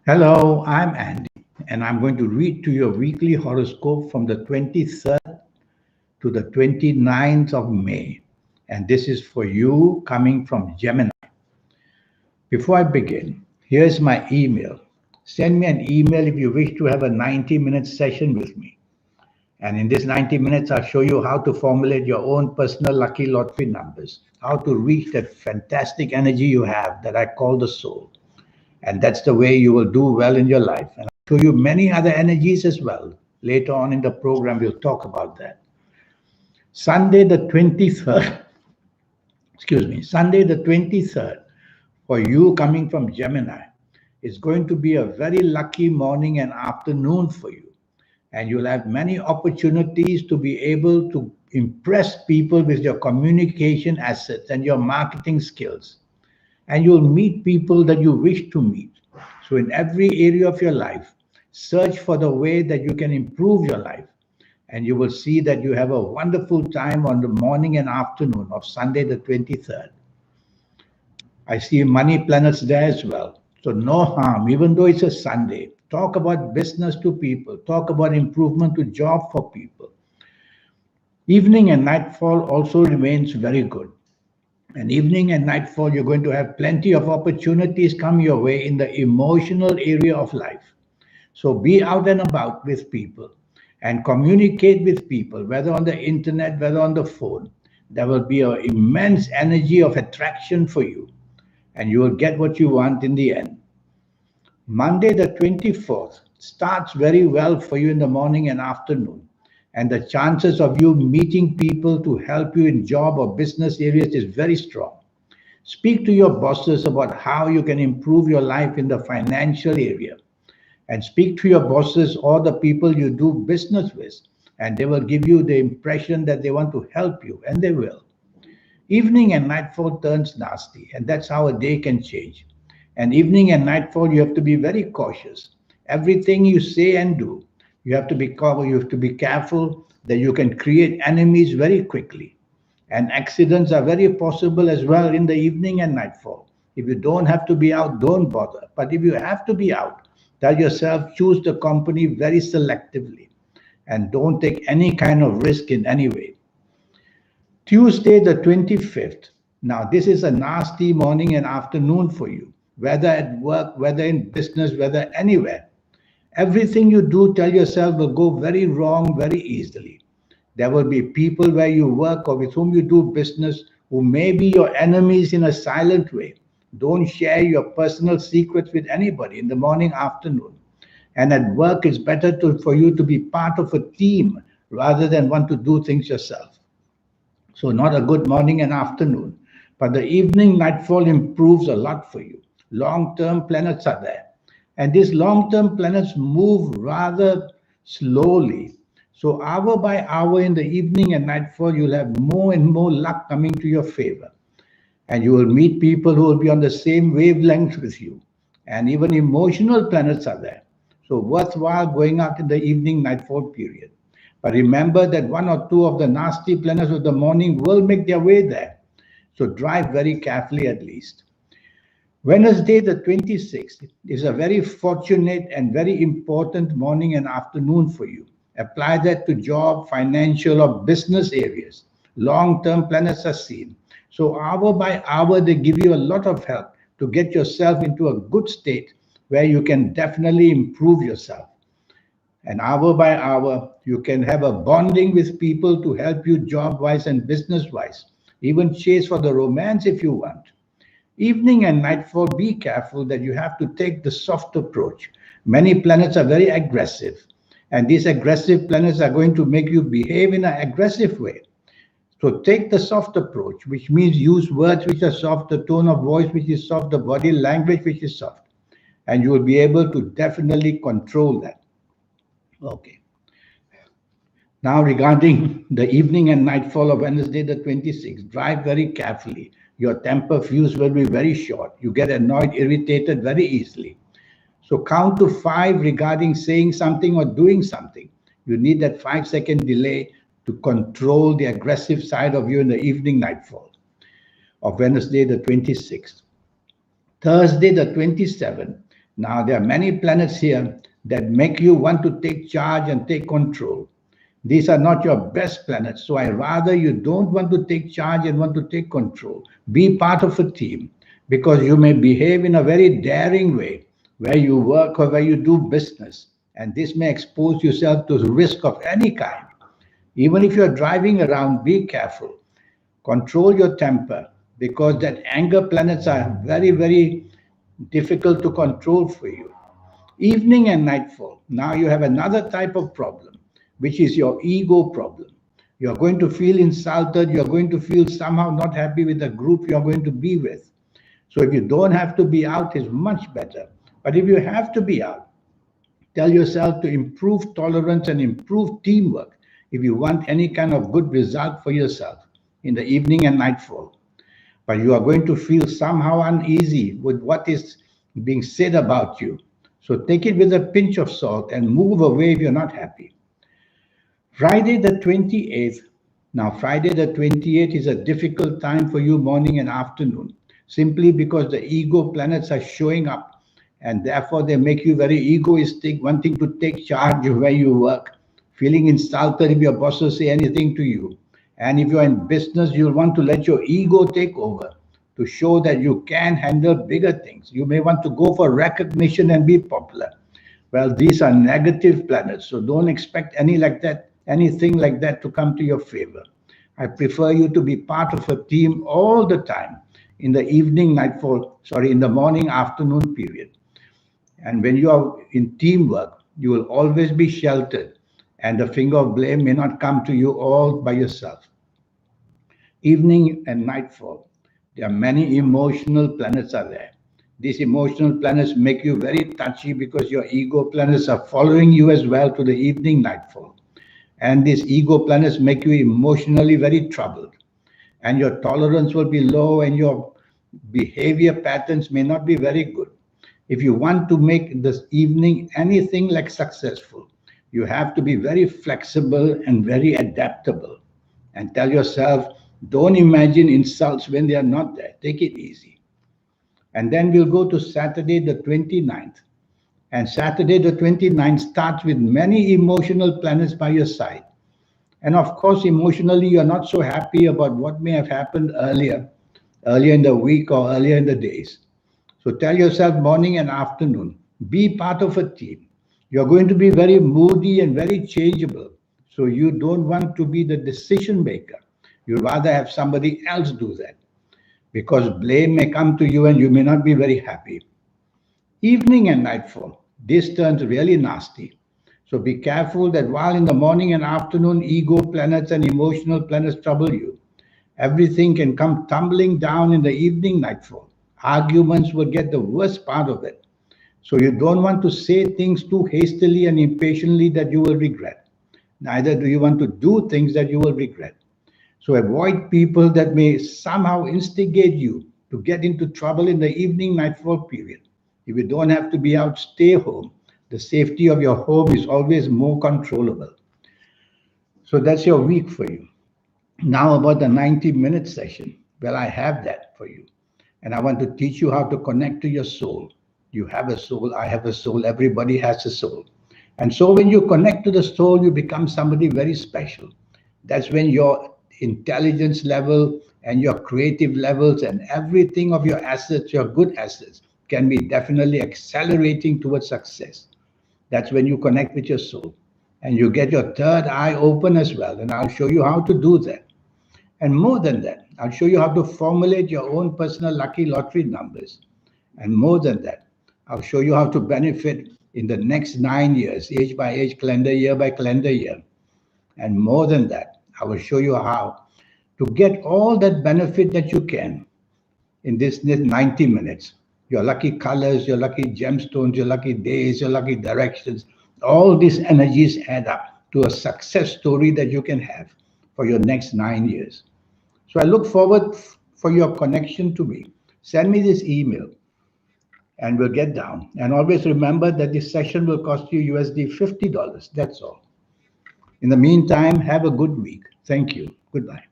Hello, I'm Andy, and I'm going to read to your weekly horoscope from the 23rd to the 29th of May. And this is for you coming from Gemini. Before I begin, here's my email. Send me an email if you wish to have a 90-minute session with me. And in this 90 minutes, I'll show you how to formulate your own personal lucky lottery numbers, how to reach that fantastic energy you have that I call the soul. And that's the way you will do well in your life. And I'll show you many other energies as well. Later on in the program, we'll talk about that. Sunday the 23rd, Sunday the 23rd, for you coming from Gemini, is going to be a very lucky morning and afternoon for you. And you'll have many opportunities to be able to impress people with your communication assets and your marketing skills, and you'll meet people that you wish to meet. So, in every area of your life, search for the way that you can improve your life, and you will see that you have a wonderful time on the morning and afternoon of Sunday, the 23rd. I see money planets there as well. So, no harm, even though it's a Sunday. Talk about business to people, talk about improvement to job for people. Evening and nightfall also remains very good. And evening and nightfall, you're going to have plenty of opportunities come your way in the emotional area of life. So be out and about with people and communicate with people, whether on the internet, whether on the phone. There will be an immense energy of attraction for you, and you will get what you want in the end. Monday, the 24th, starts very well for you in the morning and afternoon. And the chances of you meeting people to help you in job or business areas is very strong. Speak to your bosses about how you can improve your life in the financial area. And speak to your bosses or the people you do business with. And they will give you the impression that they want to help you, and they will. Evening and nightfall turns nasty, and that's how a day can change. And evening and nightfall, you have to be very cautious. Everything you say and do, you have to be careful that you can create enemies very quickly. And accidents are very possible as well in the evening and nightfall. If you don't have to be out, don't bother. But if you have to be out, tell yourself choose the company very selectively and don't take any kind of risk in any way. Tuesday, the 25th. Now, this is a nasty morning and afternoon for you, whether at work, whether in business, whether anywhere. Everything you do, tell yourself, will go very wrong very easily. There will be people where you work or with whom you do business who may be your enemies in a silent way. Don't share your personal secrets with anybody in the morning, afternoon. And at work, it's better for you to be part of a team rather than want to do things yourself. So, not a good morning and afternoon. But the evening nightfall improves a lot for you. Long term planets are there. And these long term planets move rather slowly. So, hour by hour in the evening and nightfall, you'll have more and more luck coming to your favor. And you will meet people who will be on the same wavelength with you. And even emotional planets are there. So, worthwhile going out in the evening nightfall period. But remember that one or two of the nasty planets of the morning will make their way there. So, drive very carefully at least. Wednesday, the 26th, is a very fortunate and very important morning and afternoon for you. Apply that to job, financial, or business areas. Long term planets are seen. So, hour by hour, they give you a lot of help to get yourself into a good state where you can definitely improve yourself. And hour by hour, you can have a bonding with people to help you job wise and business wise. Even chase for the romance if you want. Evening and nightfall, be careful that you have to take the soft approach. Many planets are very aggressive, and these aggressive planets are going to make you behave in an aggressive way. So take the soft approach, which means use words which are soft, the tone of voice which is soft, the body language which is soft, and you will be able to definitely control that. Okay. Now, regarding the evening and nightfall of Wednesday, the 26th, drive very carefully. Your temper fuse will be very short. You get annoyed, irritated very easily. So, count to five regarding saying something or doing something. You need that 5 second delay to control the aggressive side of you in the evening nightfall of Wednesday, the 26th. Thursday, the 27th, Now, there are many planets here that make you want to take charge and take control. These are not your best planets, so I rather you don't want to take charge and want to take control. Be part of a team because you may behave in a very daring way where you work or where you do business, and this may expose yourself to risk of any kind. Even if you're driving around, be careful. Control your temper because that anger planets are very, very difficult to control for you. Evening and nightfall. Now you have another type of problem, which is your ego problem. You're going to feel insulted. You're going to feel somehow not happy with the group you're going to be with. So if you don't have to be out, it's much better. But if you have to be out, tell yourself to improve tolerance and improve teamwork if you want any kind of good result for yourself in the evening and nightfall. But you are going to feel somehow uneasy with what is being said about you. So take it with a pinch of salt and move away if you're not happy. Friday the 28th. Now, Friday the 28th is a difficult time for you, morning and afternoon, simply because the ego planets are showing up and therefore they make you very egoistic, wanting to take charge of where you work, feeling insulted if your bosses say anything to you. And if you're in business, you'll want to let your ego take over to show that you can handle bigger things. You may want to go for recognition and be popular. Well, these are negative planets, so don't expect anything like that to come to your favor. I prefer you to be part of a team all the time in the in the morning, afternoon period. And when you are in teamwork, you will always be sheltered, and the finger of blame may not come to you all by yourself. Evening and nightfall. There are many emotional planets are there. These emotional planets make you very touchy because your ego planets are following you as well to the evening nightfall. And these ego planets make you emotionally very troubled. And your tolerance will be low and your behavior patterns may not be very good. If you want to make this evening anything like successful, you have to be very flexible and very adaptable. And tell yourself, don't imagine insults when they are not there. Take it easy. And then we'll go to Saturday the 29th. And Saturday the 29th starts with many emotional planets by your side. And of course, emotionally, you're not so happy about what may have happened earlier in the week or earlier in the days. So tell yourself morning and afternoon, be part of a team. You're going to be very moody and very changeable. So you don't want to be the decision maker. You'd rather have somebody else do that because blame may come to you and you may not be very happy. Evening and nightfall, this turns really nasty. So be careful that while in the morning and afternoon, ego planets and emotional planets trouble you, everything can come tumbling down in the evening nightfall. Arguments will get the worst part of it. So you don't want to say things too hastily and impatiently that you will regret. Neither do you want to do things that you will regret. So avoid people that may somehow instigate you to get into trouble in the evening nightfall period. If you don't have to be out, stay home. The safety of your home is always more controllable. So that's your week for you. Now about the 90-minute session. Well, I have that for you. And I want to teach you how to connect to your soul. You have a soul, I have a soul, everybody has a soul. And so when you connect to the soul, you become somebody very special. That's when your intelligence level and your creative levels and everything of your assets, your good assets, can be definitely accelerating towards success. That's when you connect with your soul. And you get your third eye open as well. And I'll show you how to do that. And more than that, I'll show you how to formulate your own personal lucky lottery numbers. And more than that, I'll show you how to benefit in the next 9 years, age by age, calendar year by calendar year. And more than that, I will show you how to get all that benefit that you can in this 90 minutes. Your lucky colors, your lucky gemstones, your lucky days, your lucky directions, all these energies add up to a success story that you can have for your next 9 years. So I look forward for your connection to me. Send me this email and we'll get down. And always remember that this session will cost you USD $50. That's all. In the meantime, have a good week. Thank you. Goodbye.